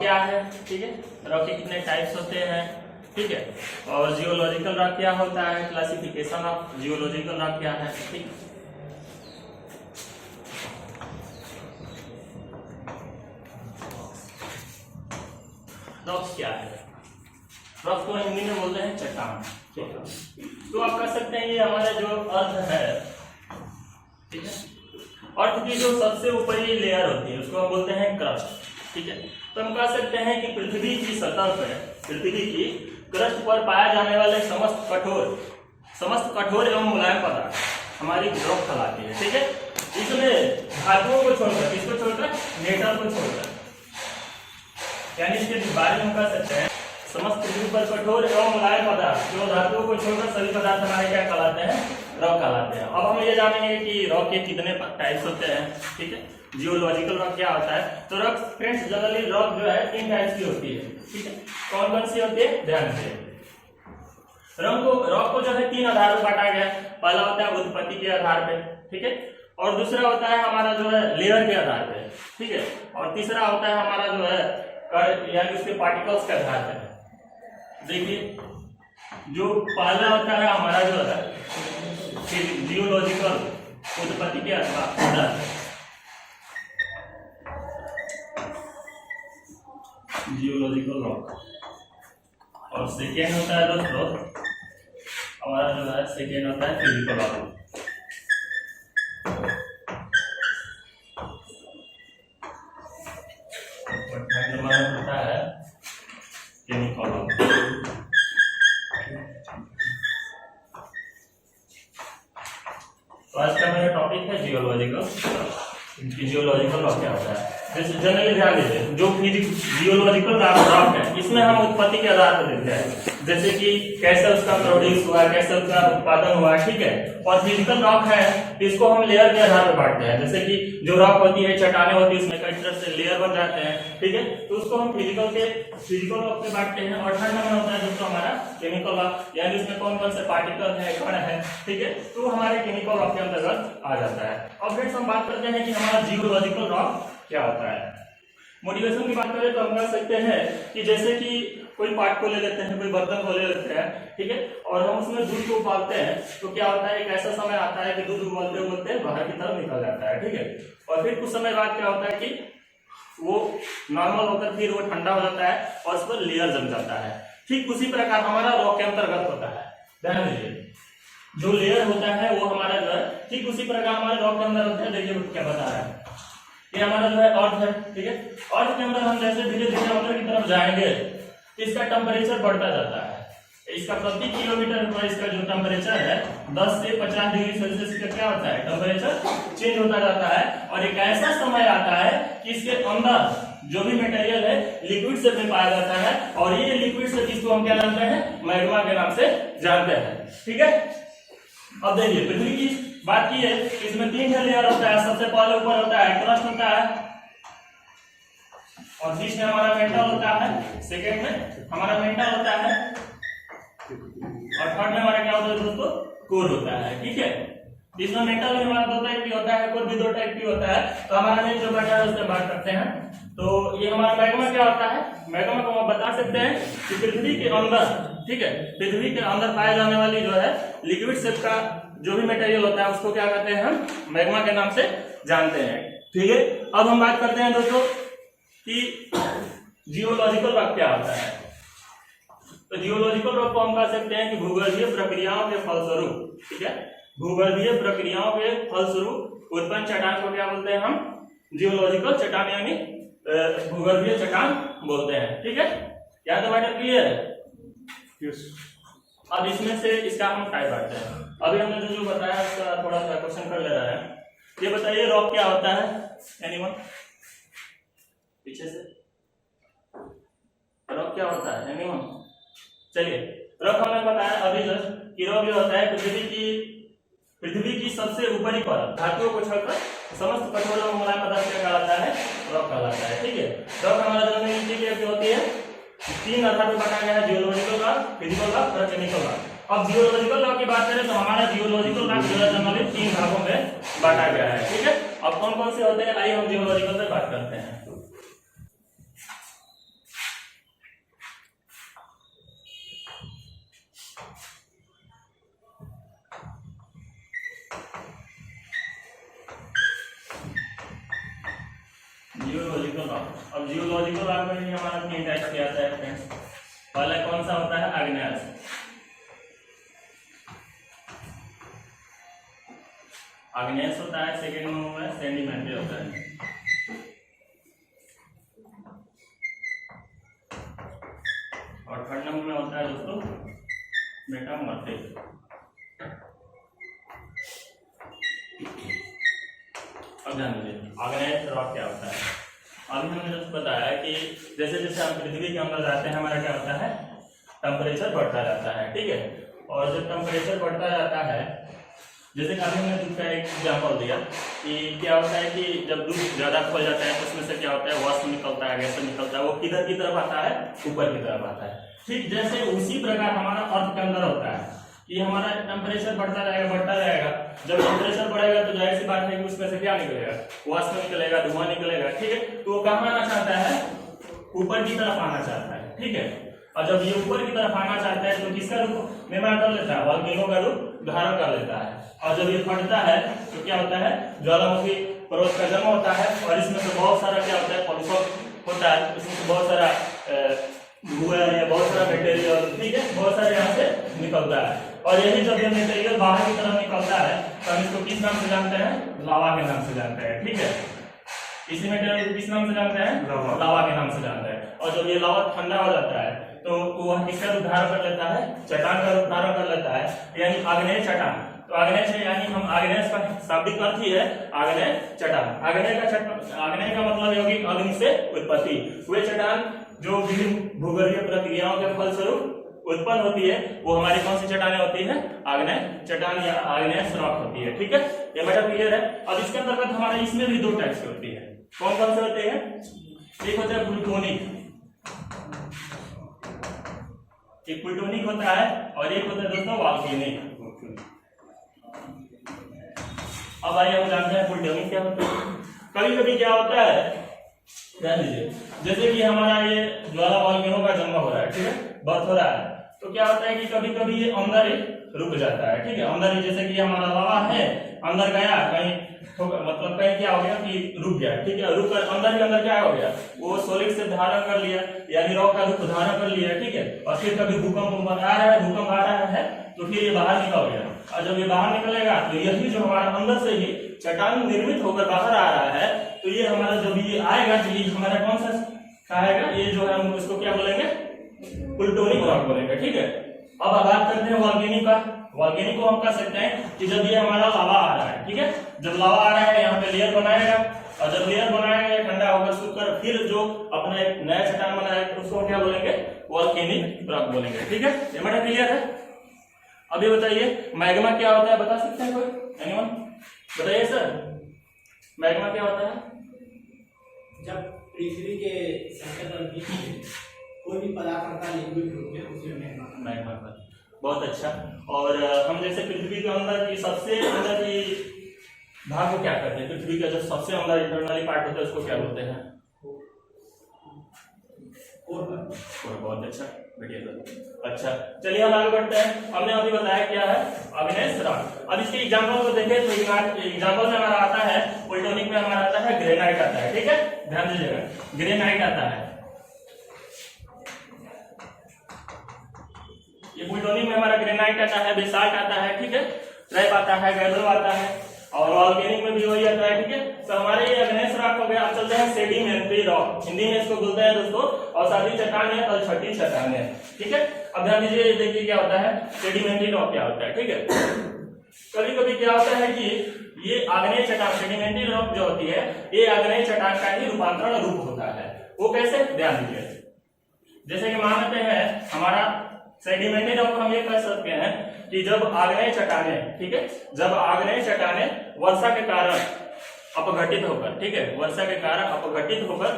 क्या है, ठीक है। रॉक के कितने टाइप्स होते हैं, ठीक है। और जियोलॉजिकल रॉक क्या होता है, क्लासिफिकेशन ऑफ जियोलॉजिकल रॉक क्या है, ठीक। रॉक्स क्या है, रॉक्स को हिंदी में बोलते हैं चट्टान, ठीक है। तो आप कह सकते हैं ये हमारा जो अर्थ है, ठीक है, अर्थ की जो सबसे ऊपरी लेयर होती है उसको हम बोलते हैं क्रस्ट, ठीक है। तो हम कह सकते हैं कि पृथ्वी की सतह पर, पृथ्वी की क्रस्ट पर पाया जाने वाले समस्त कठोर एवं मुलायम पदार्थ हमारी रॉक कहलाती है, ठीक है। इसमें धातुओं को छोड़कर, किसको छोड़कर, मेटल को छोड़कर, यानी इसके बारे में हम कह सकते हैं समस्त पृथ्वी पर कठोर एवं मुलायम पदार्थ जो धातुओं को छोड़कर सभी पदार्थ हमारे क्या कहलाते हैं, रॉक कहलाते हैं। अब हम ये जानेंगे कि रॉक के कितने टाइप्स होते हैं, ठीक है। जियोलॉजिकल रॉक क्या होता है, तो रॉक फ्रेंड्स जनरली रॉक जो है 3 टाइप्स की होती है, ठीक है। कौन कौन सी होती है, ध्यान से। रॉक को जो है 3 आधार पर बांटा गया। पहला होता है उत्पत्ति के आधार पे, ठीक है। और दूसरा होता है हमारा जो है लेयर के आधार पे, ठीक है। और तीसरा होता है हमारा जो है यानी उसके पार्टिकल्स के आधार पे। देखिए जो पहला होता है हमारा जो है जियोलॉजिकल उत्पत्ति के आधार, जियोलॉजिकल रॉक। और सेकेंड होता है दोस्तों हमारा जो है सेकेंड होता है फिजिकल रॉक। होता है केमिकल रॉक। तो आज का मेरा टॉपिक है जियोलॉजिकल रॉक क्या होता है। जैसे जनरली ध्यान दीजिए, जो जियोलॉजिकल रॉक है इसमें हम उत्पत्ति के आधार पर देखते हैं, जैसे कि कैसे उसका प्रोड्यूस हुआ, कैसे उसका उत्पादन हुआ, ठीक है। और फिजिकल रॉक है इसको हम लेयर के आधार पर बांटते हैं, जैसे कि जो रॉक होती है, चट्टानें होती है, उसमें कई तरह से लेयर बन जाते हैं, ठीक है। तो उसको हम फिजिकल रॉक पे बांटते हैं। और थर्ड नंबर होता है दोस्तों हमारा केमिकल रॉक, यानी उसमें कौन कौन से पार्टिकल है, कण है, ठीक है। तो हमारे केमिकल रॉक के अंतर्गत आ जाता है। अब फ्रेंड्स हम बात करते हैं कि हमारा जियोलॉजिकल रॉक क्या होता है। मोटिवेशन की बात करें तो हम कह सकते हैं कि जैसे कि कोई पार्ट को ले लेते हैं, कोई बर्तन को ले लेते हैं, ठीक है। और हम उसमें दूध को उबालते हैं तो क्या होता है, एक ऐसा समय आता है कि दूध उबालते उबालते बाहर की तरफ निकल जाता है, ठीक है। और फिर कुछ समय बाद क्या होता है कि वो नॉर्मल होकर फिर वो ठंडा हो जाता है और उस पर लेयर जम जाता है। ठीक उसी प्रकार हमारा रॉक के अंतर्गत होता है। ध्यान दीजिए, जो लेयर होता है वो हमारा जो है ठीक उसी प्रकार हमारे रॉक के अंदर होता है। देखिए क्या बता रहा है, ये हमारा जो है अर्थ है, ठीक है। अर्थ के अंदर हम जैसे धीरे धीरे अंदर की तरफ जाएंगे इसका टेम्परेचर बढ़ता जाता है। इसका प्रति किलोमीटर पर इसका जो टेम्परेचर है 10 से 50 डिग्री सेल्सियस का क्या होता है, टेम्परेचर चेंज होता जाता है। और एक ऐसा समय आता है कि इसके अंदर जो भी मटेरियल है लिक्विड शेप में पाया जाता है। और ये लिक्विड शेप इसको हम क्या जानते हैं, मैग्मा के नाम से जानते हैं, ठीक है। अब देखिए पृथ्वी की बात की है, इसमें 3 लेयर होता है। सबसे पहले ऊपर होता है क्रस्ट होता है, और बीच में हमारा मेंटल होता है, सेकेंड में हमारा मेंटल होता है, और थर्ड में हमारा क्या होता है दोस्तों, कोर होता है, ठीक है। इसमें मेंटल में हमारा 2 टाइप की होता है, कोर भी 2 टाइप की होता है। तो हमारा नेक्स्ट जो बैठा है उससे बात करते हैं। तो ये हमारा मैग्मा क्या होता है, मैग्मा को हम बता सकते हैं कि पृथ्वी के अंदर, ठीक है, पृथ्वी के अंदर पाए जाने वाली जो है लिक्विड शेप का जो भी मटेरियल होता है उसको क्या कहते हैं, हम मैग्मा के नाम से जानते हैं, ठीक है। अब हम बात करते हैं दोस्तों कि जियोलॉजिकल रॉक क्या होता है। तो जियोलॉजिकल रॉक को हम कह सकते हैं कि भूगर्भीय प्रक्रियाओं के फलस्वरूप, ठीक है, भूगर्भीय प्रक्रियाओं के फलस्वरूप उत्पन्न चट्टान को क्या बोलते हैं, हम जियोलॉजिकल चट्टान यानी भूगर्भीय चट्टान बोलते हैं, ठीक है। क्या तो मैटर क्लियर है। अब इसमें से इसका हम टाइप बांटते हैं। अभी हमने जो बताया उसका थोड़ा सा क्वेश्चन कर ले रहा है। ये बताइए रॉक क्या होता है, एनीवन पीछे से, रॉक क्या होता है एनीवन। चलिए रॉक हमने बताया अभी जस्ट कि रॉक जो होता है पृथ्वी की सबसे ऊपरी परत, धातुओं को छोड़कर समस्त कठोर और मुलायम पदार्थ क्या कहलाता है, रॉक कहलाता है, ठीक है। रॉक हमारा जनरली नीचे होती है 3 आधार पर बांटा गया है, जियोलॉजिकल रॉक, फिजिकल रॉक और केमिकल रॉक। अब जियोलॉजिकल रॉक की बात करें तो हमारा जियोलॉजिकल रॉक जनरली 3 भागों में बांटा गया है, ठीक है। अब कौन कौन से होते हैं, आइए हम जियोलॉजिकल पे बात करते हैं। Geological rock. अब जियोलॉजिकल रॉक में भी हमारा 3 टाइप के आता है फ्रेंड्स। पहला कौन सा होता है? आग्नेयस। आग्नेयस होता है। सेकेंड में सेडिमेंट्री होता है। और थर्ड नंबर में होता है दोस्तों मेटामॉर्फिक। अब ध्यान दीजिए आग्नेयस रॉक क्या होता है। अभी हमने जैसे बताया कि जैसे जैसे हम पृथ्वी के अंदर जाते हैं हमारा क्या होता है? टेम्परेचर बढ़ता जाता है, ठीक है। और जब टेम्परेचर बढ़ता जाता है, जैसे कि अभी हमने दूध का एक एग्जाम्पल दिया कि क्या होता है कि जब दूध ज्यादा खोल जाता है तो उसमें से क्या होता है? वाष्प निकलता है, गैस निकलता है। वो किधर की तरफ आता है? ऊपर की तरफ आता है। ठीक जैसे उसी प्रकार हमारा अर्थ के अंदर होता है कि हमारा टेम्परेचर बढ़ता जाएगा। जब टेम्परेचर बढ़ेगा तो जाहिर सी बात है कि उसमें से क्या निकलेगा? वाष्प निकलेगा, धुआं निकलेगा, ठीक है। तो वो कहाँ आना चाहता है? ऊपर की तरफ आना चाहता है, ठीक है। और जब ये ऊपर की तरफ आना चाहता है तो किसका रूप निर्माण कर लेता है? वॉल्केनो का रूप धारण कर लेता है। और जब ये फटता है तो क्या होता है? ज्वालामुखी पर्वत का जन्म होता है। और इसमें से बहुत सारा क्या होता है? पॉलीसॉक होता है। इसमें से बहुत सारा धुआं या बहुत सारा मटेरियल, ठीक है, बहुत सारे यहाँ से निकलता है। और यही जब ये मटेरियल बाहर की तरफ निकलता है तो हम इसको किस नाम से जानते हैं? लावा के नाम से जानते हैं, ठीक है। इसी मटेरियल को किस नाम से जानते हैं? लावा के नाम से जानते हैं। और जब ये लावा ठंडा हो जाता है तो वह किसका रूप धारण कर लेता है? चट्टान का रूप धारण कर लेता है, यानी आग्नेय चट्टान। तो आग्नेय से यानी हम आग्नेय का शाब्दिक अर्थ ही है आग्नेय चट्टान। आग्नेय का मतलब होगी अग्नि से उत्पत्ति हुए चट्टान जो विभिन्न भूगर्भीय प्रक्रियाओं के फलस्वरूप उत्पन्न होती है, वो हमारी कौन सी चट्टानें होती है? आग्नेय चट्टान या आग्नेय रॉक होती है, ठीक है। ये मैटर क्लियर है। अब इसके अंतर्गत हमारे इसमें भी 2 टाइप्स की होती है। कौन कौन से होते हैं? एक होता है प्लूटोनिक, एक प्लूटोनिक होता है और एक होता है दोस्तों वॉल्केनिक। अब आइए हम जानते हैं प्लूटोनिक क्या होता है। कभी कभी क्या होता है, ध्यान दीजिए, जैसे कि हमारा ये ज्वाला वॉल्केनो का जन्म हो रहा है, ठीक है, बर्थ हो रहा है, तो क्या होता है कि कभी कभी ये अंदर ही रुक जाता है, ठीक है। अंदर ही जैसे कि हमारा लावा है, अंदर गया कहीं, मतलब कहीं क्या हो गया कि रुक गया, ठीक है। रुक कर अंदर ही अंदर क्या हो गया? वो सॉलिड से धारण कर लिया, यानी रॉक का रूप धारण कर लिया, ठीक है। और फिर कभी भूकंप आ रहा है तो फिर ये बाहर निकल गया। और जब ये बाहर निकलेगा तो यही जो हमारा अंदर से ही चट्टान निर्मित होकर बाहर आ रहा है, तो ये हमारा जब ये आएगा तो ये हमारा कौन सा कहेगा? ये जो है हम उसको क्या बोलेंगे? प्लूटोनिक रॉक बोलेंगे, ठीक है। अब बात करते हैं वॉल्केनिक का। वॉल्केनिक को हम कह सकते हैं कि जब ये हमारा लावा आ रहा है, ठीक है, जब लावा आ रहा है यहाँ पे लेयर बनाएगा, और जब लेयर बनाएगा ठंडा होकर सूखकर फिर जो अपना एक नया चट्टान बनाएगा तो उसको क्या बोलेंगे? वॉल्केनिक रॉक बोलेंगे, ठीक है। ये मैटर क्लियर है। अभी बताइए मैग्मा क्या होता है? बता सकते हैं कोई? एनीवन बताइए सर, मैग्मा क्या होता है? जब पृथ्वी के संकेतन की कोई भी पदार्थ होता है लिक्विड रूप में, उसमें मैग्मा का। बहुत अच्छा। और हम जैसे पृथ्वी के अंदर की सबसे अंदर की भाग को क्या कहते हैं? पृथ्वी का जो सबसे अंदर इंटरनली पार्ट होता है उसको क्या बोलते हैं? बहुत अच्छा, बढ़िया सर। अच्छा चलिए हम आगे बढ़ते हैं। हमने अभी बताया क्या है? आग्नेय रॉक। अब इसके एग्जांपल को देखें तो एग्जांपल में हमारा आता है, प्लूटोनिक में हमारा आता है ग्रेनाइट आता है, ठीक है, ध्यान दीजिएगा, ग्रेनाइट आता है। ये प्लूटोनिक में हमारा ग्रेनाइट आता है, बेसाल्ट आता है, ठीक है, ट्रैप आता है, गैल्वो आता है, और वॉल्केनिक में भी वही आता है, ठीक है। तो हमारे ये आग्नेय रॉक हो गया। अब चलते हैं सेडिमेंट्री रॉक, हिंदी में इसको बोलते हैं दोस्तों, और सातवीं चट्टान है और छठी चट्टान है, ठीक है। अब ध्यान दीजिए, देखिए क्या होता है सेडिमेंट्री रॉक क्या होता है, ठीक है। कभी कभी क्या होता है कि ये आग्नेय चट्टान सेडिमेंट्री रॉक जो होती है ये आग्नेय चट्टान का ही रूपांतरण रूप होता है। वो कैसे? ध्यान दीजिए, जैसे कि मानते हैं हमारा सेडिमेंट्री रॉक हम ये कह सकते हैं कि जब आग्नेय चट्टानें, ठीक है, जब आग्नेय चट्टानें वर्षा के कारण अपघटित होकर, ठीक है, वर्षा के कारण अपघटित होकर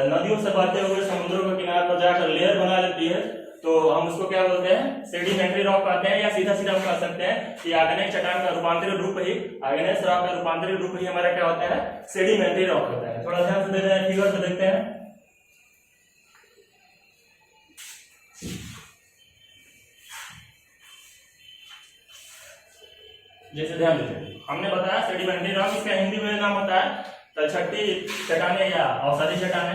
नदियों से बहते हुए समुद्रों के किनारे पर जाकर लेयर बना लेती है, तो हम उसको क्या बोलते हैं? सेडिमेंट्री रॉक कहते हैं। या सीधा सीधा हम कह सकते हैं कि आग्नेय चट्टान का रूपांतरित रूप ही, आग्नेय रॉक का रूपांतरित रूप ही हमारा क्या होता है? सेडिमेंट्री रॉक होता है। थोड़ा ध्यान से देख रहे हैं, फिगर से देखते हैं। जैसे ध्यान दीजिए, हमने बताया सेडिमेंट्री रॉक, इसका हिंदी में नाम होता है तलछटी चट्टाने या औषधि चट्टाने।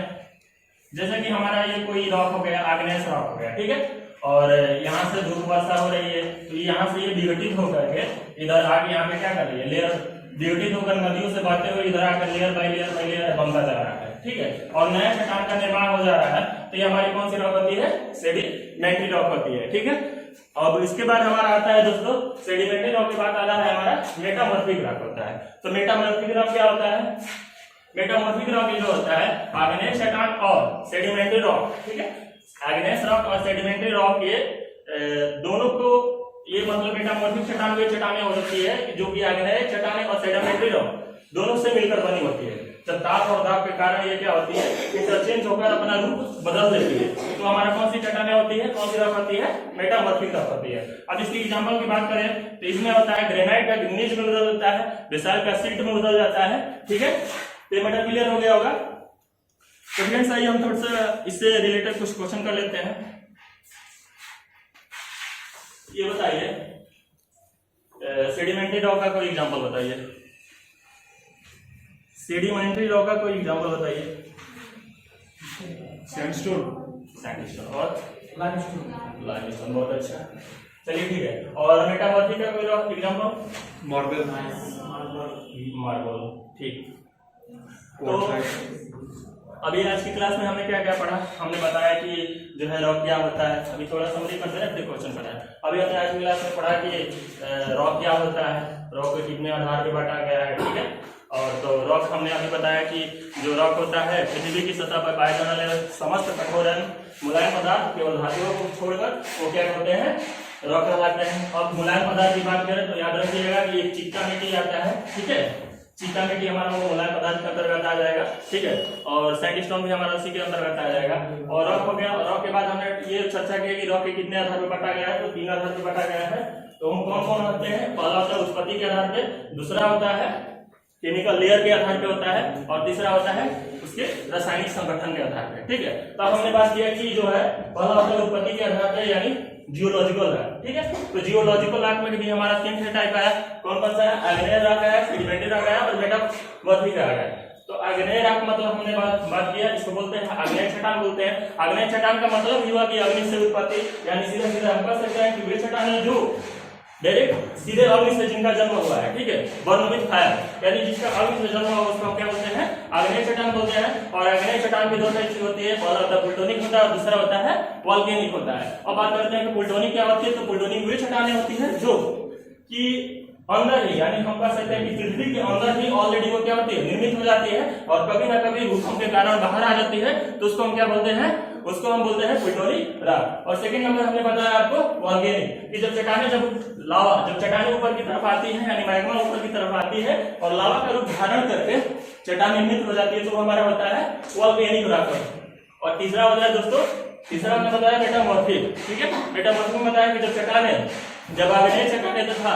जैसे कि हमारा ये कोई रॉक हो गया, आग्नेय रॉक हो गया, ठीक है, और यहाँ से धूप वर्षा हो रही है तो यहाँ से ये विघटित होकर के इधर आके यहाँ पे क्या कर रही है, लेयर विघटित होकर नदियों से बहते हुए इधर आकर लेयर बाय लेयर बंधा जा रहा है, ठीक है, और नया चट्टान का निर्माण हो जा रहा है। तो ये हमारी कौन सी रॉक होती है, सेडिमेंट्री रॉक होती है, ठीक है। अब इसके बाद हमारा आता है दोस्तों, सेडिमेंट्री रॉक के बाद आता है हमारा मेटामॉर्फिक रॉक होता है। तो मेटामॉर्फिक रॉक क्या होता है, मेटामॉर्फिक रॉक जो होता है आग्नेय चट्टान और सेडिमेंट्री रॉक, ठीक है, आग्नेय रॉक और सेडिमेंट्री रॉक के दोनों को ये मतलब मेटामॉर्फिक चट्टान वे चट्टानें हो सकती है जो कि आग्नेय चट्टानें और सेडिमेंट्री रॉक दोनों से मिलकर बनी होती है। जब ताप और दाब के कारण ये क्या होती है, इंटरचेंज होकर अपना रूप बदल देती है। तो हमारा कौन सी चट्टानें होती है, कौन सी रॉक होती है, मेटामॉर्फिक रॉक होती है। अब इसकी एग्जांपल की बात करें तो इसमें होता है ग्रेनाइट का ग्रीनिश में बदल जाता है, बेसाल्ट का सिल्ट में बदल जाता है, ठीक है। तो ये मैटर क्लियर हो गया होगा। तो फ्रेंड्स आइए हम थोड़ा सा इससे रिलेटेड कुछ क्वेश्चन कर लेते हैं। ये बताइए सेडिमेंट्री रॉक का कोई एग्जांपल बताइए, सेडिमेंट्री रॉक का कोई एग्जांपल बताइए। सैंडस्टोन और लाइमस्टोन, बहुत अच्छा, चलिए ठीक है। और मेटामॉर्फिक का कोई रॉक एग्जांपल, मार्बल, ठीक। तो अभी आज की क्लास में हमने क्या क्या पढ़ा, हमने बताया कि जो है रॉक क्या होता है। अभी थोड़ा समरी करते हैं, फिर क्वेश्चन पढ़ा है। अभी हमने आज की क्लास में पढ़ा कि रॉक क्या होता है, रॉक को कितने आधार पे बांटा गया है, ठीक है। और तो रॉक हमने अभी बताया कि जो रॉक होता है पृथ्वी की सतह पर पाए जाने वाले समस्त कठोर मुलायम पदार्थ केवल धातुओं को छोड़कर वो क्या होते हैं, रॉक कहलाते हैं। अब मुलायम पदार्थ की बात करें तो याद रखिएगा कि एक चिक्का मिट्टी आता है, ठीक है, चिक्का मिट्टी हमारा वो मुलायम पदार्थ के अंतर्गत आ जाएगा, ठीक है, और सैंडस्टोन भी हमारा उसी के अंतर्गत आ जाएगा। और रॉक हो गया। रॉक के बाद हमने ये चर्चा किया कि रॉक के कितने आधार पर बांटा गया है, तो 3 आधार पर बांटा गया है। तो हम कौन कौन होते हैं, पहला होता है उत्पत्ति के आधार पे, दूसरा होता है केमिकल लेयर के आधार पे होता है, और तीसरा होता है उसके रासायनिक संगठन के आधार पे, ठीक है। तो अब हमने बात किया कि जो है पहला होता है उत्पत्ति के आधार पे यानी जियोलॉजिकल रॉक, ठीक है। तो जियोलॉजिकल रॉक में भी हमारा 3 टाइप है। कौन कौन सा है, आग्नेय रॉक है, सेडिमेंट्री रॉक है और मेटामॉर्फिक रॉक है। तो आग्नेय रॉक मतलब हमने बात किया, इसको बोलते हैं आग्नेय चट्टान बोलते हैं। आग्नेय चट्टान का मतलब हुआ कि अग्नि से उत्पत्ति, यानी सीधे हम कह सकते हैं कि वे चट्टान जो डायरेक्ट सीधे अग्नि से जिनका जन्म हुआ है, ठीक है, बर्न विद फायर, यानी जिसका अग्नि से जन्म हुआ उसको हम क्या बोलते हैं, आग्नेय चट्टान बोलते हैं। और आग्नेय चट्टान की 2 टाइप की होती है, पहला होता है प्लूटोनिक होता है और दूसरा होता है वोल्केनिक होता है। अब बात करते हैं कि प्लूटोनिक क्या होती है। तो प्लूटोनिक वे चट्टानें होती है जो कि अंदर ही, यानी हम कह सकते हैं कि पृथ्वी के अंदर ही ऑलरेडी वो क्या होती है, निर्मित हो जाती है और कभी ना कभी भूकंप के कारण बाहर आ जाती है। तो उसको हम क्या बोलते हैं, उसको हम बोलते हैं प्लूटोनिक रॉक। और सेकंड नंबर हमने बताया आपको वोल्केनिक, कि जब चट्टानें जब चट्टानें ऊपर की तरफ आती है, यानी मैग्मा ऊपर की तरफ आती है और लावा का रूप धारण करके चट्टान निर्मित हो जाती है, तो हमारा होता है वोल्केनिक रॉक। और तीसरा होता है दोस्तों, तीसरा हमने बताया मेटामॉर्फिक, ठीक है। मेटामॉर्फिक में बताया कि जब चट्टानें, जब आग्नेय चट्टानें तथा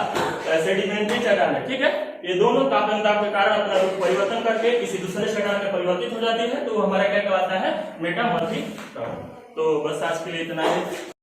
सेडिमेंट्री चट्टानें, ठीक है, ये दोनों ताप के कारण अपना रूप परिवर्तन करके किसी दूसरे चट्टान में परिवर्तित हो जाती है, तो हमारा क्या कहलाता है, मेटामॉर्फिक रॉक। तो बस आज के लिए इतना ही।